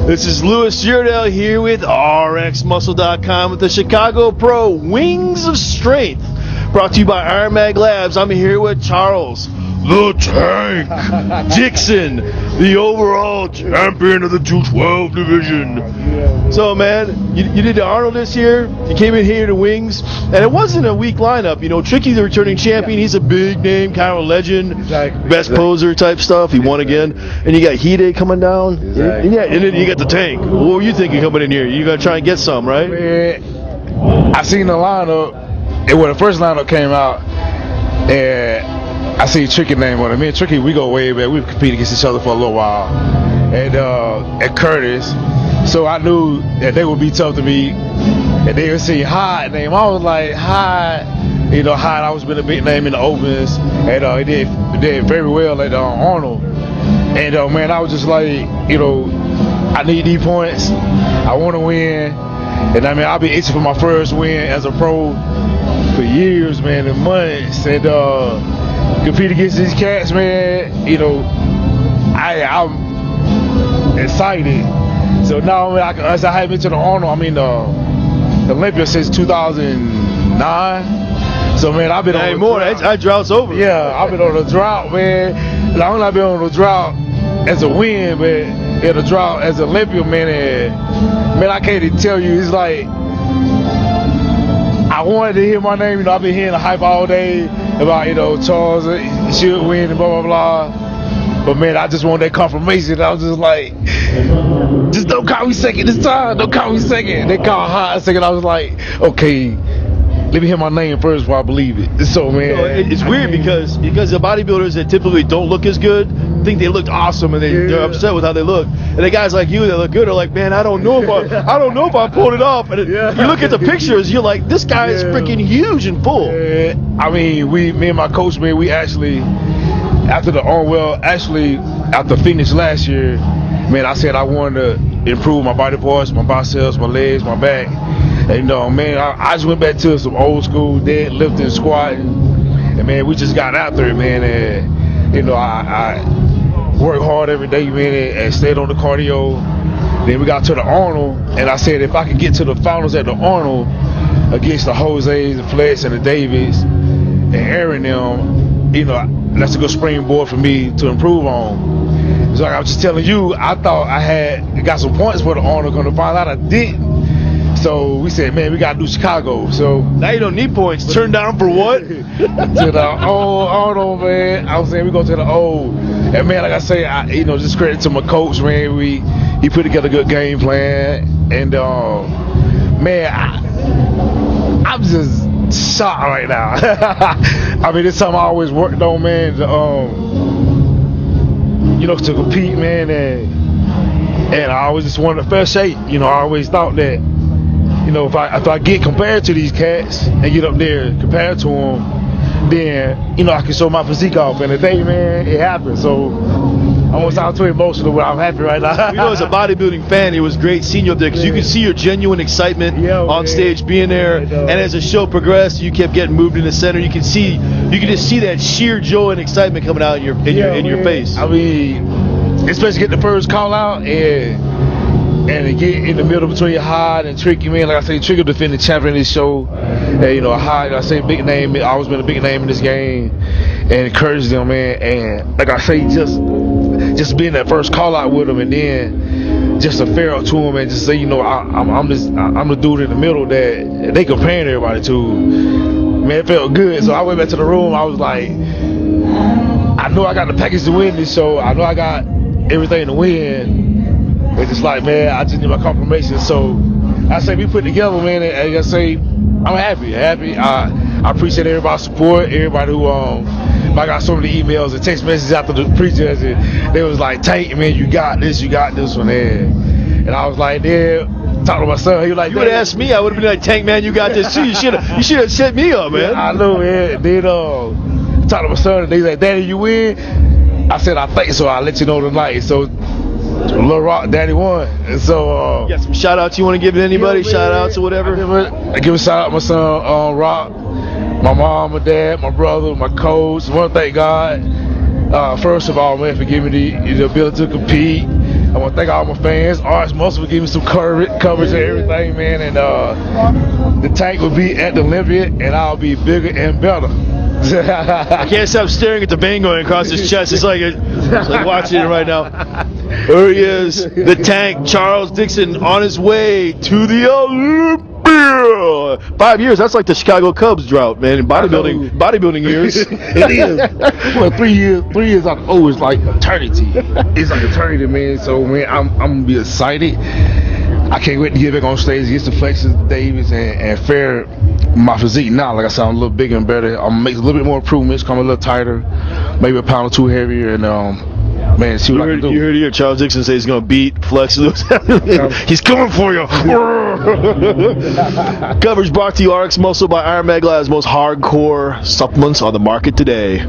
This is Louis Yurdell here with RxMuscle.com with the Chicago Pro Wings of Strength. Brought to you by Iron Mag Labs. I'm here with Charles, the Tank Dixon, the overall champion of the 212 division. So, man, you did the Arnold this year. You came in here to Wings, and it wasn't a weak lineup. You know, Tricky's the returning champion. He's a big name, kind of a legend, best poser type stuff. He won again. And you got Hide coming down. And then you got the Tank. What were you thinking coming in here? You got to try and get some, right? Man, I seen the lineup, and when the first lineup came out, and I see Tricky name on it. Me and Tricky, we go way back. We've competed against each other for a little while. And at Curtis, so I knew that they would be tough to beat. And they would see Hyde name. I was like, Hyde. You know, Hyde always been a big name in the opens. And he did very well at Arnold. And man, I was just like, you know, I need these points. I want to win. And I mean, I've been itching for my first win as a pro for years, man, and months. And compete against these cats, man. You know, I'm excited. So now, man, I haven't been to the Arnold. I mean, the Olympia since 2009. So man, I've been on more. That drought's over. Yeah, I've been on a drought, man. Not only I've been on a drought as a win, but in a drought as an Olympia, man. And man, I can't even tell you. It's like I wanted to hear my name. You know, I've been hearing the hype all day about, you know, Charles should win and blah, blah, blah. But, man, I just want that confirmation. I was just like, just don't call me second this time. Don't call me second. They called Hyde second. I was like, okay, let me hear my name first before I believe it. So, man. You know, it's weird because the bodybuilders that typically don't look as good think they looked awesome and they're upset with how they look. And the guys like you that look good are like, man, I don't know if I pulled it off. And you look at the pictures, you're like, this guy is freaking huge and full. I mean, me and my coach, man, we actually, after finish last year, man, I said I wanted to improve my body parts, my biceps, my legs, my back. And man, I just went back to some old school deadlifting, squatting, and man, we just got after it, man. And you know, I work hard every day, man, and stayed on the cardio. Then we got to the Arnold, and I said if I could get to the finals at the Arnold against the Jose's, the Flex, and the Davids, and Aaron them, you know, that's a good springboard for me to improve on. So like I was just telling you, I thought I got some points for the Arnold, gonna find out I didn't. So we said, man, we gotta do Chicago. So now you don't need points. Turn down for what? To the old Arnold, man. I was saying we go to the old. And man, like I say, you know, just credit to my coach, man. He put together a good game plan. And man, I'm just shocked right now. I mean, it's something I always worked on, man. You know, to compete, man, and I always just wanted a fair shake. You know, I always thought that, you know, if I get compared to these cats and get up there compared to them, then, you know, I can show my physique off. And today, man, it happened. So I almost sound too emotional, but I'm happy right now. You know, as a bodybuilding fan, it was great seeing you up there because you could see your genuine excitement on stage being there. And as the show progressed, you kept getting moved in the center. You could just see that sheer joy and excitement coming out in your face. I mean, especially get the first call out and to get in the middle between Hyde and Tricky, man. Like I say, Tricky defending champion in this show. And, you know, Hyde, like I say, big name. Always been a big name in this game. And encourage them, man. And like I say, just being that first call out with them, and then just a fair up to them, and just say, you know, I'm the dude in the middle that they comparing everybody to. Man, it felt good. So I went back to the room. I was like, I know I got the package to win this show. I know I got everything to win. It's just like, man, I just need my confirmation. So I say we put together, man, and I say I'm happy. I appreciate everybody's support. Everybody who I got so many emails and text messages after the pre-judge, and they was like, Tank, man, you got this one there. And I was like, yeah. Talking to my son, he was like, you would have asked me, I would have been like, Tank, man, you got this too. You should have set me up, man. Yeah, I know, man. And then talking to my son, and he's like, Daddy, you win? I said, I think so. I'll let you know tonight. So Lil Rock, Daddy won. And so you got some shout outs you want to give to anybody? Shout outs or whatever? I give a shout out to my son, Rock, my mom, my dad, my brother, my coach. I want to thank God, first of all, man, for giving me the ability to compete. I want to thank all my fans. RX Muscle for giving me some coverage and everything, man. And the Tank will be at the Olympia, and I'll be bigger and better. I can't stop staring at the vein going across his chest. It's like watching it right now. There he is, the Tank, Charles Dixon, on his way to the Olympia. 5 years, that's like the Chicago Cubs drought, man, in bodybuilding years. It is. Well, 3 years out. Oh, it's like eternity. It's like eternity, man. So, man, I'm gonna be excited. I can't wait to get back on stage against the Flexes Davis and fair my physique now. Like I said, I'm a little bigger and better. I'm making a little bit more improvements, come a little tighter, maybe a pound or two heavier, and man, see what I can do. You heard here Charles Dixon say he's gonna beat Flex Lewis. He's coming for you. Coverage brought to you RX Muscle by Iron Mag Labs, most hardcore supplements on the market today.